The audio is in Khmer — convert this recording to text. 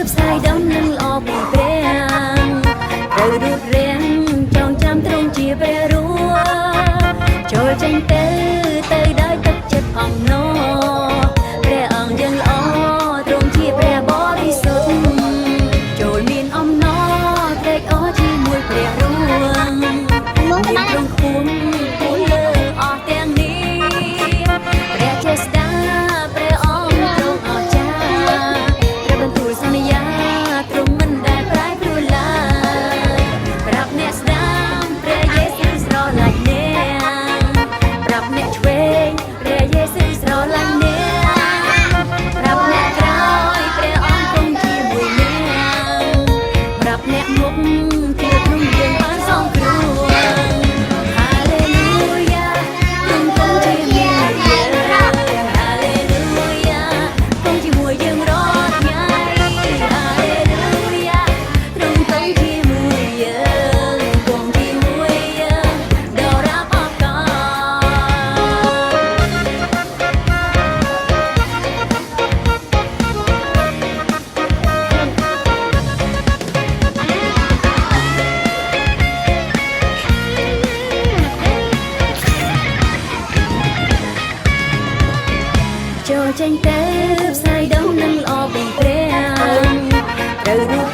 ផ្សាយដំណឹងល្អពីព្រះត្រូវរួបរៀងចងចាំទ្រង់ជាព្រះរួចូលចេញទៅដោយទឹកចិត្តអំណរព្រះអង្គយើងល្អទ្រង់ជាព្រះបរិសុទ្ធចូលមានអំណរត្រេកអរជាមួយព្រះរួមកបានទ្រង់គុំគូលើអស់ទាំងនេះព្រះចេស្តាព្រះអង្គទ្រង់អស្ចារ្យព្រះបន្ទូលសន្យាទ្រង់មិនដែលប្រែប្រួលឡើយប្រាប់អ្នកស្ដាប់ព្រះយេស៊ូវស្រឡាញ់អ្នកប្រាប់អ្នកឆ្វេងព្រះយេស៊ូវស្រឡាញ់អ្នកប្រាប់អ្នកក្រោយព្រះអង្គគង់ជាមួយអ្នកប្រាប់អ្នកមុខជាទ្រង់យើងបានសងគ្រោះហាឡេលូយ៉ាទ្រង់គង់ជាមួយយើងហាឡេលូយ៉ាគង់ជាមួយយើងរាល់ថ្ងៃហាឡេលូយ៉ាទ្រង់គង់ជាមួយយើងគង់ជាមួយយើងដល់រាប់អកលចូលចេញទៅផ្សាយដំណឹងល្អពីព្រះត្រូវ